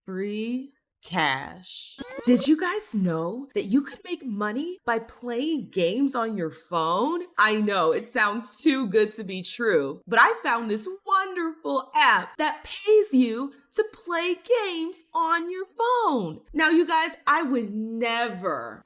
Free cash. Did you guys know that you could make money by playing games on your phone? I know it sounds too good to be true, but I found this wonderful app that pays you to play games on your phone. Now, you guys, I would never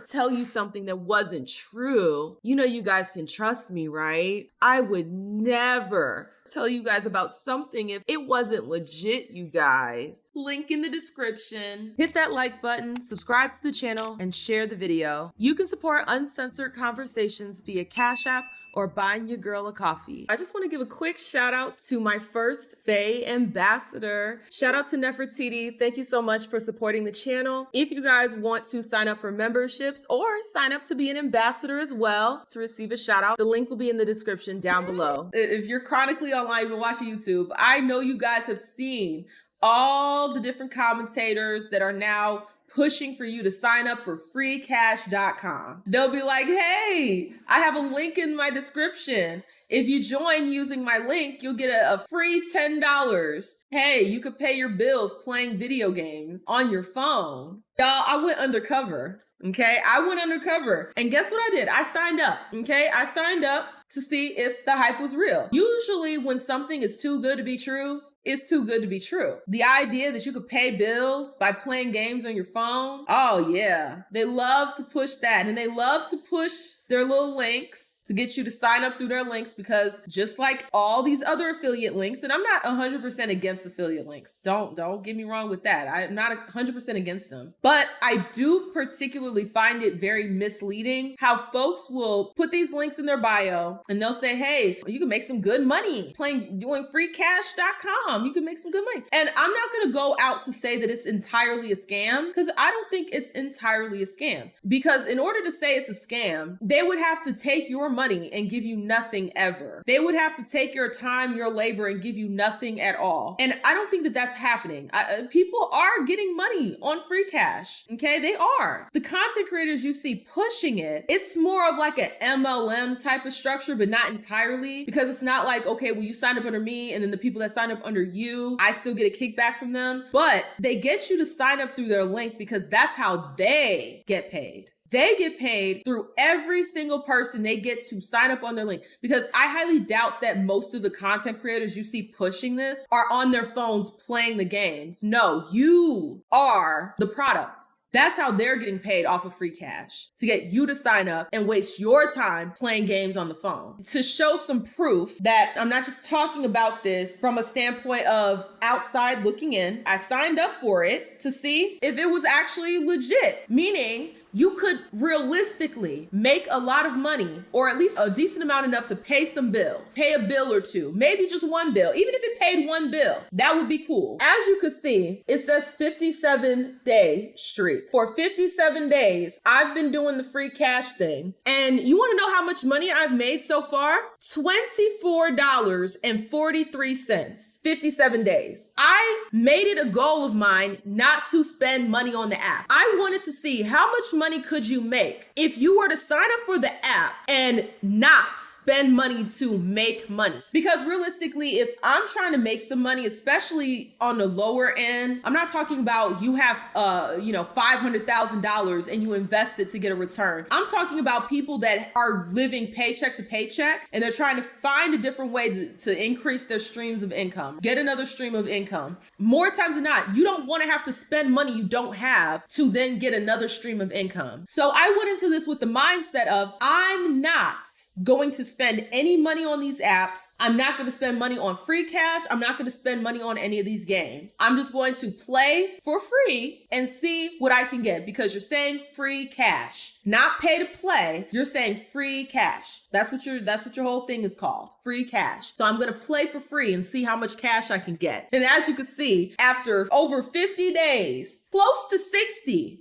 tell you something that wasn't true. You know, you guys can trust me, right? I would never tell you guys about something if it wasn't legit, you guys. Link in the description. Hit that like button, subscribe to the channel, and share the video. You can support uncensored conversations via Cashapp or buying your girl a coffee. I just want to give a quick shout out to my first Faye ambassador. Shout out to Nefertiti. Thank you so much for supporting the channel. If you guys want to sign up for memberships or sign up to be an ambassador as well to receive a shout out, the link will be in the description down below. If you're chronically online, you've been watching YouTube, I know you guys have seen all the different commentators that are now pushing for you to sign up for FreeCash.com. They'll be like, hey, I have a link in my description. If you join using my link, you'll get a free $10. Hey, you could pay your bills playing video games on your phone. Y'all, I went undercover. Okay, I went undercover. And guess what I did? I signed up. Okay, I signed up to see if the hype was real. Usually when something is too good to be true, it's too good to be true. The idea that you could pay bills by playing games on your phone, oh yeah. They love to push that, and they love to push their little links to get you to sign up through their links, because just like all these other affiliate links, and I'm not 100% against affiliate links. Don't get me wrong with that. I'm not 100% against them. But I do particularly find it very misleading how folks will put these links in their bio and they'll say, hey, you can make some good money doing freecash.com. You can make some good money. And I'm not going to go out to say that it's entirely a scam, because I don't think it's entirely a scam. Because in order to say it's a scam, they would have to take your money and give you nothing ever. They would have to take your time, your labor, and give you nothing at all. And I don't think that that's happening. People are getting money on free cash. Okay, they are. The content creators you see pushing it, it's more of like an MLM type of structure, but not entirely, because it's not like, okay, well, you signed up under me, and then the people that signed up under you, I still get a kickback from them. But they get you to sign up through their link because that's how they get paid. They get paid through every single person they get to sign up on their link, because I highly doubt that most of the content creators you see pushing this are on their phones playing the games. No, you are the product. That's how they're getting paid off of free cash, to get you to sign up and waste your time playing games on the phone. To show some proof that I'm not just talking about this from a standpoint of outside looking in, I signed up for it to see if it was actually legit, meaning you could realistically make a lot of money, or at least a decent amount enough to pay some bills, pay a bill or two, maybe just one bill. Even if it paid one bill, that would be cool. As you can see, it says 57-day streak. For 57 days, I've been doing the free cash thing. And you want to know how much money I've made so far? $24.43. 57 days. I made it a goal of mine not to spend money on the app. I wanted to see how much money could you make if you were to sign up for the app and not spend money to make money. Because realistically, if I'm trying to make some money, especially on the lower end, I'm not talking about you have $500,000 and you invest it to get a return. I'm talking about people that are living paycheck to paycheck, and they're trying to find a different way to increase their streams of income, get another stream of income. More times than not, you don't want to have to spend money you don't have to then get another stream of income. So I went into this with the mindset of, I'm not going to spend any money on these apps. I'm not going to spend money on free cash. I'm not going to spend money on any of these games. I'm just going to play for free and see what I can get, because you're saying free cash, not pay to play. You're saying free cash. That's what your whole thing is called, free cash. So I'm going to play for free and see how much cash I can get. And as you can see, after over 50 days, close to 60,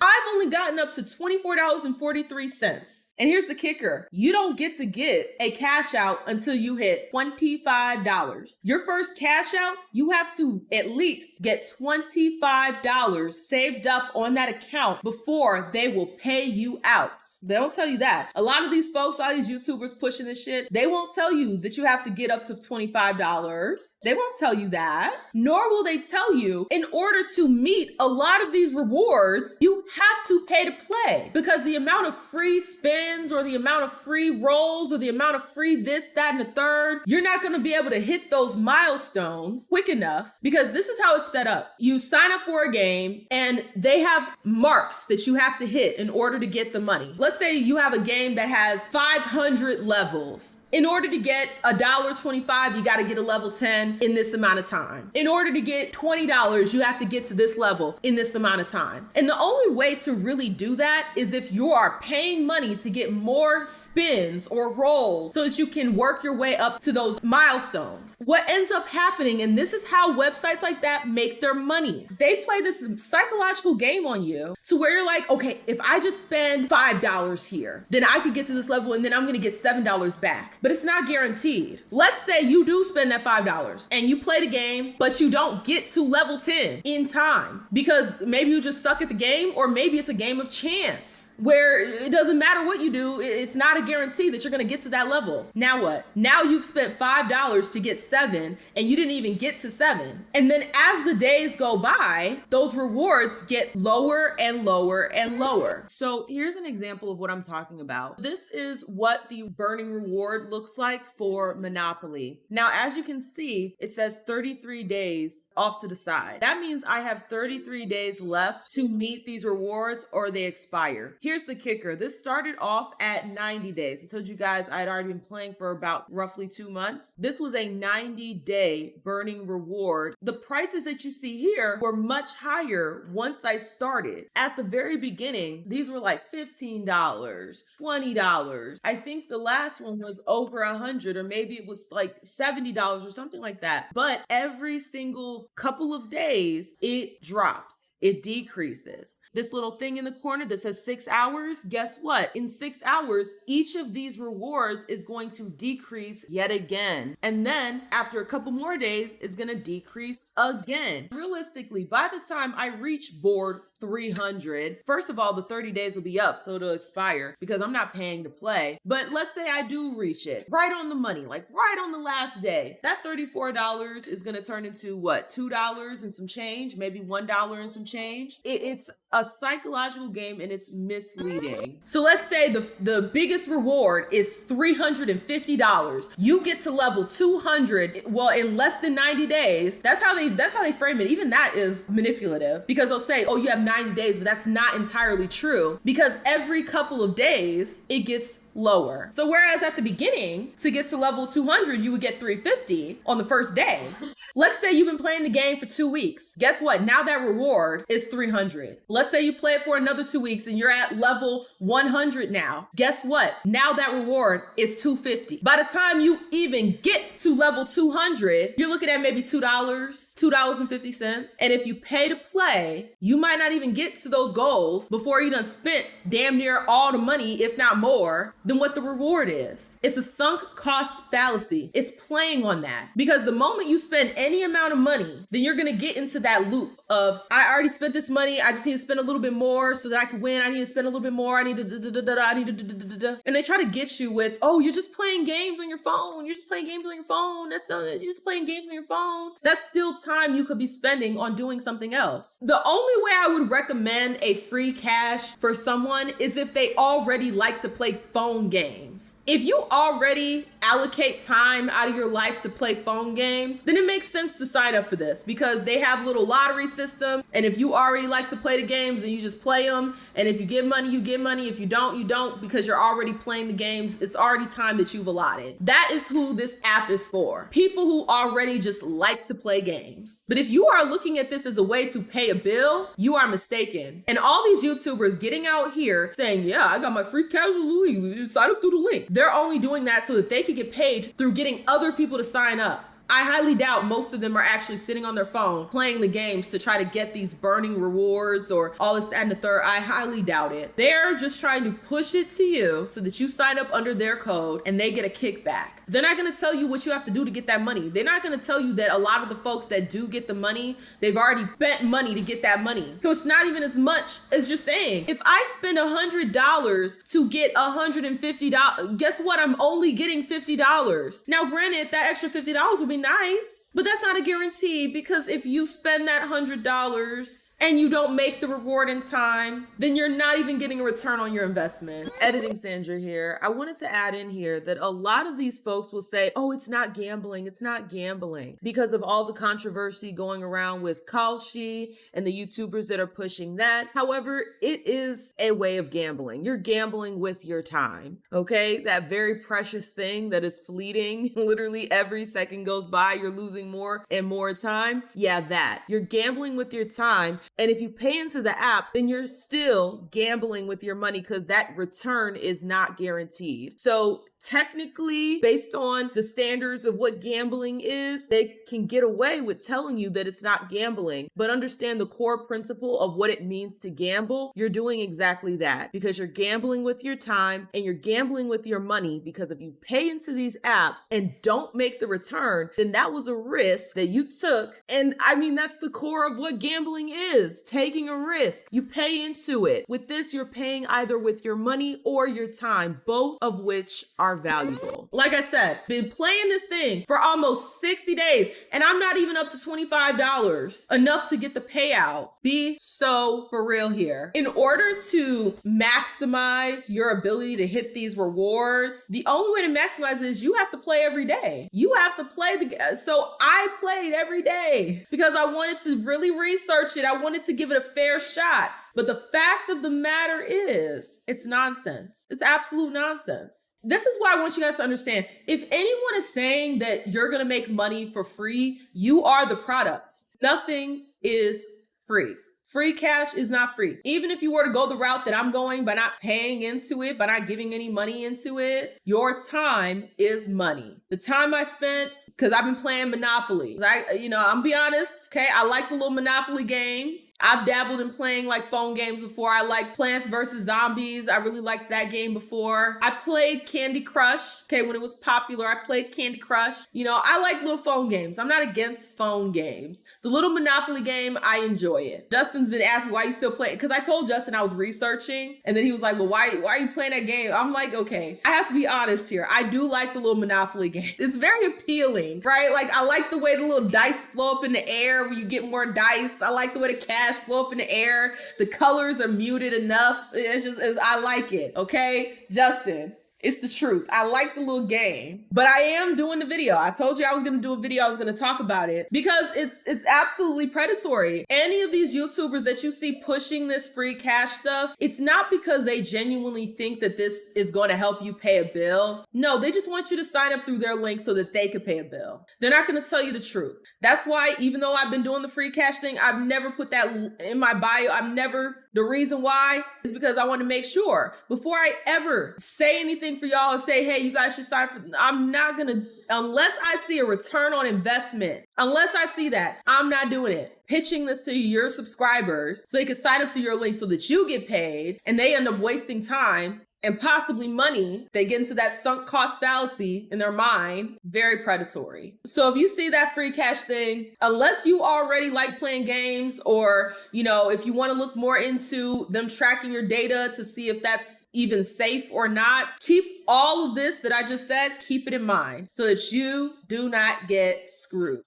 I've only gotten up to $24.43. And here's the kicker. You don't get to get a cash out until you hit $25. Your first cash out, you have to at least get $25 saved up on that account before they will pay you out. They don't tell you that. A lot of these folks, all these YouTubers pushing this shit, they won't tell you that you have to get up to $25. They won't tell you that. Nor will they tell you in order to meet a lot of these rewards, you have to pay to play, because the amount of free spins or the amount of free rolls or the amount of free this, that, and the third, you're not going to be able to hit those milestones quick enough, because this is how it's set up. You sign up for a game and they have marks that you have to hit in order to get the money. Let's say you have a game that has 500 levels. In order to get $1.25, you got to get a level 10 in this amount of time. In order to get $20, you have to get to this level in this amount of time. And the only way to really do that is if you are paying money to get more spins or rolls so that you can work your way up to those milestones. What ends up happening, and this is how websites like that make their money, they play this psychological game on you to where you're like, okay, if I just spend $5 here, then I could get to this level and then I'm going to get $7 back. But it's not guaranteed. Let's say you do spend that $5 and you play the game, but you don't get to level 10 in time because maybe you just suck at the game, or maybe it's a game of chance where it doesn't matter what you do. It's not a guarantee that you're going to get to that level. Now what? Now you've spent $5 to get 7 and you didn't even get to 7. And then as the days go by, those rewards get lower and lower and lower. So here's an example of what I'm talking about. This is what the burning reward looks like for Monopoly. Now, as you can see, it says 33 days off to the side. That means I have 33 days left to meet these rewards or they expire. Here's the kicker. This started off at 90 days. I told you guys I had already been playing for about roughly 2 months. This was a 90-day burning reward. The prices that you see here were much higher once I started. At the very beginning, these were like $15, $20. I think the last one was over $100, or maybe it was like $70 or something like that. But every single couple of days, it drops. It decreases. This little thing in the corner that says 6 hours, guess what? In 6 hours, each of these rewards is going to decrease yet again. And then after a couple more days, it's going to decrease again. Realistically, by the time I reach board 300, first of all, the 30 days will be up, so it'll expire because I'm not paying to play. But let's say I do reach it right on the money, like right on the last day. That $34 is going to turn into what? $2 and some change, maybe $1 and some change. It's a psychological game and it's misleading. So let's say the biggest reward is $350. You get to level 200, well, in less than 90 days. That's how they frame it. Even that is manipulative because they'll say, oh, you have 90 days, but that's not entirely true because every couple of days it gets lower. So whereas at the beginning, to get to level 200, you would get 350 on the first day. Let's say you've been playing the game for 2 weeks. Guess what? Now that reward is 300. Let's say you play it for another 2 weeks and you're at level 100 now. Guess what? Now that reward is 250. By the time you even get to level 200, you're looking at maybe $2.50. And if you pay to play, you might not even get to those goals before you done spent damn near all the money, if not more, than what the reward is. It's a sunk cost fallacy. It's playing on that because the moment you spend any amount of money, then you're going to get into that loop of, I already spent this money. I just need to spend a little bit more so that I can win. I need to spend a little bit more. I need to, and they try to get you with, oh, you're just playing games on your phone. You're just playing games on your phone. You're just playing games on your phone. That's still time you could be spending on doing something else. The only way I would recommend a free cash for someone is if they already like to play phone games. If you already allocate time out of your life to play phone games, then it makes sense to sign up for this because they have little lottery system. And if you already like to play the games, then you just play them. And if you give money, you give money. If you don't, you don't, because you're already playing the games. It's already time that you've allotted. That is who this app is for. People who already just like to play games. But if you are looking at this as a way to pay a bill, you are mistaken. And all these YouTubers getting out here saying, yeah, I got my free casual, sign up through the link. They're only doing that so that they could get paid through getting other people to sign up. I highly doubt most of them are actually sitting on their phone playing the games to try to get these burning rewards or all this, that, and the third. I highly doubt it. They're just trying to push it to you so that you sign up under their code and they get a kickback. They're not going to tell you what you have to do to get that money. They're not going to tell you that a lot of the folks that do get the money, they've already spent money to get that money. So it's not even as much as you're saying. If I spend $100 to get $150, guess what? I'm only getting $50. Now, granted, that extra $50 would be nice, but that's not a guarantee, because if you spend that $100 and you don't make the reward in time, then you're not even getting a return on your investment. Editing Sandra here. I wanted to add in here that a lot of these folks will say, oh, it's not gambling. It's not gambling, because of all the controversy going around with Kalshi and the YouTubers that are pushing that. However, it is a way of gambling. You're gambling with your time, okay? That very precious thing that is fleeting. Literally every second goes by, you're losing more and more time. Yeah, that. You're gambling with your time. And if you pay into the app, then you're still gambling with your money, because that return is not guaranteed. So technically, based on the standards of what gambling is, they can get away with telling you that it's not gambling. But understand the core principle of what it means to gamble. You're doing exactly that, because you're gambling with your time and you're gambling with your money, because if you pay into these apps and don't make the return, then that was a risk that you took. And I mean, that's the core of what gambling is, taking a risk. You pay into it. With this, you're paying either with your money or your time, both of which are valuable. Like I said, been playing this thing for almost 60 days and I'm not even up to $25, enough to get the payout. Be so for real here. In order to maximize your ability to hit these rewards, the only way to maximize it is you have to play every day. You have to play so I played every day because I wanted to really research it. I wanted to give it a fair shot. But the fact of the matter is, it's nonsense. It's absolute nonsense. This is why I want you guys to understand. If anyone is saying that you're going to make money for free, you are the product. Nothing is free. FreeCash is not free. Even if you were to go the route that I'm going by not paying into it, by not giving any money into it, your time is money. The time I spent, because I've been playing Monopoly. I'm be honest, okay? I like the little Monopoly game. I've dabbled in playing like phone games before. I like Plants vs. Zombies. I really liked that game before. I played Candy Crush. Okay, when it was popular, I played Candy Crush. I like little phone games. I'm not against phone games. The little Monopoly game, I enjoy it. Justin's been asking why you still play it, because I told Justin I was researching, and then he was like, well, why are you playing that game? I'm like, okay, I have to be honest here. I do like the little Monopoly game. It's very appealing, right? Like, I like the way the little dice flow up in the air when you get more dice. I like the way the cash flow up in the air. The colors are muted enough. I like it. Okay, Justin, it's the truth. I like the little game, but I am doing the video. I told you I was going to do a video. I was going to talk about it because it's absolutely predatory. Any of these YouTubers that you see pushing this free cash stuff, it's not because they genuinely think that this is going to help you pay a bill. No, they just want you to sign up through their link so that they could pay a bill. They're not going to tell you the truth. That's why, even though I've been doing the free cash thing, I've never put that in my bio. The reason why is because I want to make sure before I ever say anything for y'all and say, hey, you guys should sign for, I'm not going to, unless I see a return on investment, unless I see that, I'm not doing it. Pitching this to your subscribers so they can sign up through your link so that you get paid and they end up wasting time and possibly money. They get into that sunk cost fallacy in their mind. Very predatory. So if you see that free cash thing, unless you already like playing games, or, if you want to look more into them tracking your data to see if that's even safe or not, keep all of this that I just said, keep it in mind so that you do not get screwed.